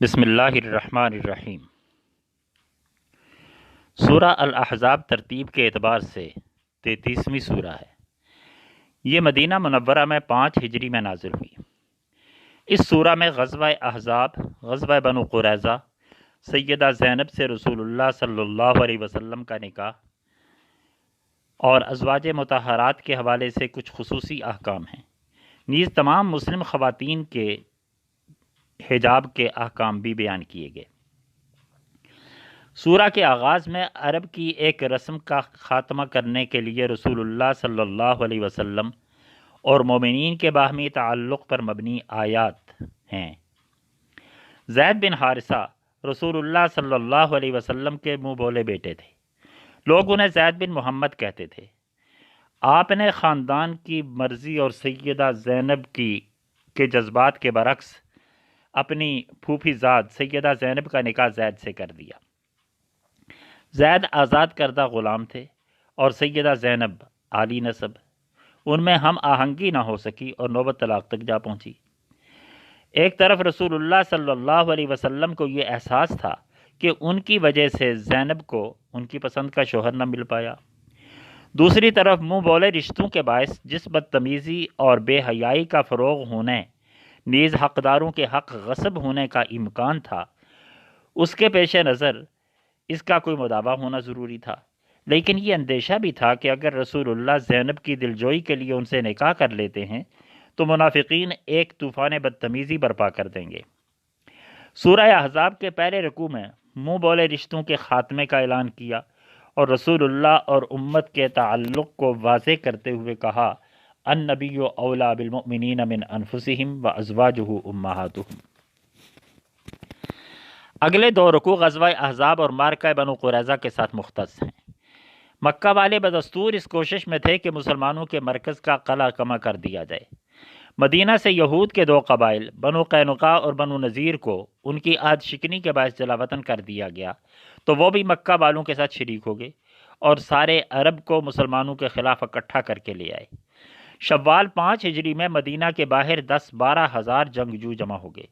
بسم اللہ الرحمن الرحیم۔ سورہ الاحزاب ترتیب کے اعتبار سے 33ویں سورہ ہے۔ یہ مدینہ منورہ میں 5 ہجری میں نازل ہوئی۔ اس سورہ میں غزوہ احزاب، غزوہ بنو قریظہ، سیدہ زینب سے رسول اللہ صلی اللہ علیہ وسلم کا نکاح اور ازواج مطہرات کے حوالے سے کچھ خصوصی احکام ہیں، نیز تمام مسلم خواتین کے حجاب کے احکام بھی بیان کیے گئے۔ سورہ کے آغاز میں عرب کی ایک رسم کا خاتمہ کرنے کے لیے رسول اللہ صلی اللہ علیہ وسلم اور مومنین کے باہمی تعلق پر مبنی آیات ہیں۔ زید بن حارثہ رسول اللہ صلی اللہ علیہ وسلم کے منہ بولے بیٹے تھے، لوگ انہیں زید بن محمد کہتے تھے۔ آپ نے خاندان کی مرضی اور سیدہ زینب کے جذبات کے برعکس اپنی پھوپھی زاد سیدہ زینب کا نکاح زید سے کر دیا۔ زید آزاد کردہ غلام تھے اور سیدہ زینب عالی نسب، ان میں ہم آہنگی نہ ہو سکی اور نوبت طلاق تک جا پہنچی۔ ایک طرف رسول اللہ صلی اللہ علیہ وسلم کو یہ احساس تھا کہ ان کی وجہ سے زینب کو ان کی پسند کا شوہر نہ مل پایا، دوسری طرف منہ بولے رشتوں کے باعث جس بدتمیزی اور بے حیائی کا فروغ ہونے نیز حقداروں کے حق غصب ہونے کا امکان تھا، اس کے پیش نظر اس کا کوئی مداوع ہونا ضروری تھا۔ لیکن یہ اندیشہ بھی تھا کہ اگر رسول اللہ زینب کی دلجوئی کے لیے ان سے نکاح کر لیتے ہیں تو منافقین ایک طوفان بدتمیزی برپا کر دیں گے۔ سورہ احزاب کے پہلے رکوع میں منہ بولے رشتوں کے خاتمے کا اعلان کیا اور رسول اللہ اور امت کے تعلق کو واضح کرتے ہوئے کہا، النبی اولیٰ بالمؤمنین من انفسہم وازواجہ امہاتہم۔ اگلے 2 رکوع غزوہ احزاب اور معرکہ بنو قریظہ کے ساتھ مختص ہیں۔ مکہ والے بدستور اس کوشش میں تھے کہ مسلمانوں کے مرکز کا قلعہ کما کر دیا جائے۔ مدینہ سے یہود کے 2 قبائل بنو قینقاع اور بنو نذیر کو ان کی عہد شکنی کے باعث جلا وطن کر دیا گیا، تو وہ بھی مکہ والوں کے ساتھ شریک ہو گئے اور سارے عرب کو مسلمانوں کے خلاف اکٹھا کر کے لے آئے۔ شوال 5 ہجری میں مدینہ کے باہر 10-12 ہزار جنگجو جمع ہو گئے۔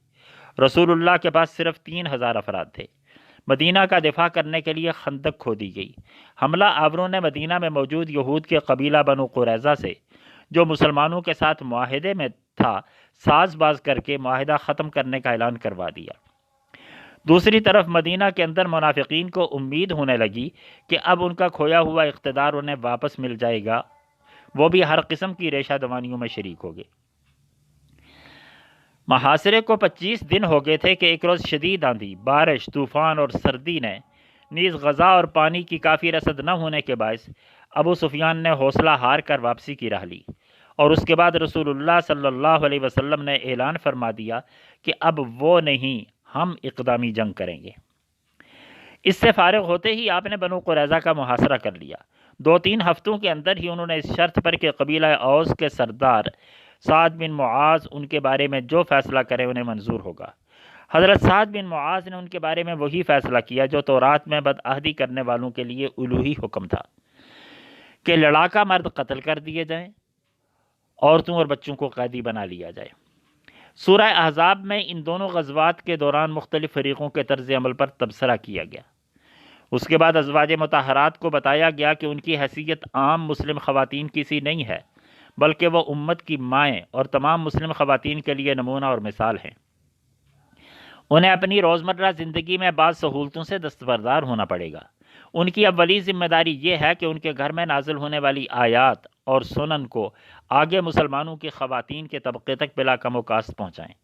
رسول اللہ کے پاس صرف 3,000 افراد تھے۔ مدینہ کا دفاع کرنے کے لیے خندق کھودی گئی۔ حملہ آوروں نے مدینہ میں موجود یہود کے قبیلہ بنو قریظہ سے، جو مسلمانوں کے ساتھ معاہدے میں تھا، ساز باز کر کے معاہدہ ختم کرنے کا اعلان کروا دیا۔ دوسری طرف مدینہ کے اندر منافقین کو امید ہونے لگی کہ اب ان کا کھویا ہوا اقتدار انہیں واپس مل جائے گا، وہ بھی ہر قسم کی ریشہ دوانیوں میں شریک ہو گئے۔ محاصرے کو 25 دن ہو گئے تھے کہ ایک روز شدید آندھی، بارش، طوفان اور سردی نے نیز غذا اور پانی کی کافی رسد نہ ہونے کے باعث ابو سفیان نے حوصلہ ہار کر واپسی کی راہ لی، اور اس کے بعد رسول اللہ صلی اللہ علیہ وسلم نے اعلان فرما دیا کہ اب وہ نہیں، ہم اقدامی جنگ کریں گے۔ اس سے فارغ ہوتے ہی آپ نے بنو قریظہ کا محاصرہ کر لیا۔ 2-3 ہفتوں کے اندر ہی انہوں نے اس شرط پر کہ قبیلہ اوس کے سردار سعد بن معاذ ان کے بارے میں جو فیصلہ کرے انہیں منظور ہوگا۔ حضرت سعد بن معاذ نے ان کے بارے میں وہی فیصلہ کیا جو تورات میں بدعہدی کرنے والوں کے لیے الوہی حکم تھا، کہ لڑاکا مرد قتل کر دیے جائیں، عورتوں اور بچوں کو قیدی بنا لیا جائے۔ سورہ احزاب میں ان دونوں غزوات کے دوران مختلف فریقوں کے طرز عمل پر تبصرہ کیا گیا۔ اس کے بعد ازواج مطہرات کو بتایا گیا کہ ان کی حیثیت عام مسلم خواتین کی سی نہیں ہے، بلکہ وہ امت کی مائیں اور تمام مسلم خواتین کے لیے نمونہ اور مثال ہیں۔ انہیں اپنی روزمرہ زندگی میں بعض سہولتوں سے دستبردار ہونا پڑے گا۔ ان کی اولی ذمہ داری یہ ہے کہ ان کے گھر میں نازل ہونے والی آیات اور سنن کو آگے مسلمانوں کی خواتین کے طبقے تک بلا کم و کاست پہنچائیں۔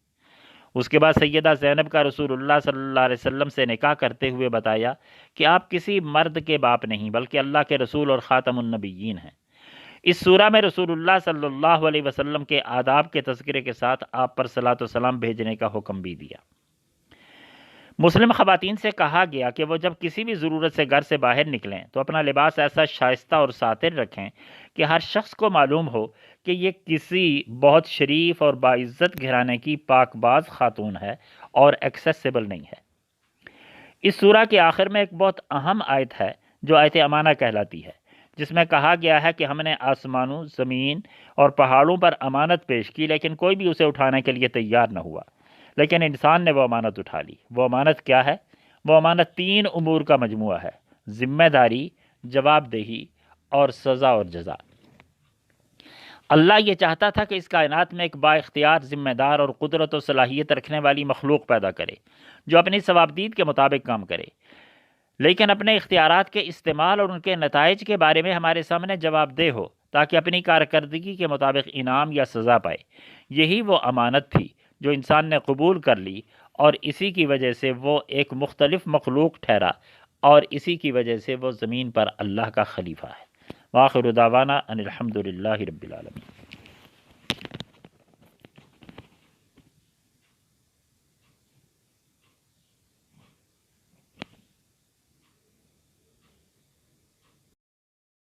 اس کے بعد سیدہ زینب کا رسول اللہ صلی اللہ علیہ وسلم سے نکاح کرتے ہوئے بتایا کہ آپ کسی مرد کے باپ نہیں بلکہ اللہ کے رسول اور خاتم النبیین ہیں۔ اس سورہ میں رسول اللہ صلی اللہ علیہ وسلم کے آداب کے تذکرے کے ساتھ آپ پر صلاۃ و سلام بھیجنے کا حکم بھی دیا۔ مسلم خواتین سے کہا گیا کہ وہ جب کسی بھی ضرورت سے گھر سے باہر نکلیں تو اپنا لباس ایسا شائستہ اور ساتر رکھیں کہ ہر شخص کو معلوم ہو کہ یہ کسی بہت شریف اور باعزت گھرانے کی پاک باز خاتون ہے اور ایکسیسیبل نہیں ہے۔ اس سورہ کے آخر میں ایک بہت اہم آیت ہے جو آیت امانہ کہلاتی ہے، جس میں کہا گیا ہے کہ ہم نے آسمانوں، زمین اور پہاڑوں پر امانت پیش کی، لیکن کوئی بھی اسے اٹھانے کے لیے تیار نہ ہوا۔ لیکن انسان نے وہ امانت اٹھا لی۔ وہ امانت کیا ہے؟ وہ امانت 3 امور کا مجموعہ ہے: ذمہ داری، جواب دہی اور سزا اور جزا۔ اللہ یہ چاہتا تھا کہ اس کائنات میں ایک با اختیار، ذمہ دار اور قدرت و صلاحیت رکھنے والی مخلوق پیدا کرے جو اپنی ثوابدید کے مطابق کام کرے، لیکن اپنے اختیارات کے استعمال اور ان کے نتائج کے بارے میں ہمارے سامنے جواب دہ ہو، تاکہ اپنی کارکردگی کے مطابق انعام یا سزا پائے۔ یہی وہ امانت تھی جو انسان نے قبول کر لی، اور اسی کی وجہ سے وہ ایک مختلف مخلوق ٹھہرا، اور اسی کی وجہ سے وہ زمین پر اللہ کا خلیفہ ہے۔ وآخر دعوانا ان الحمد للہ رب العالمین۔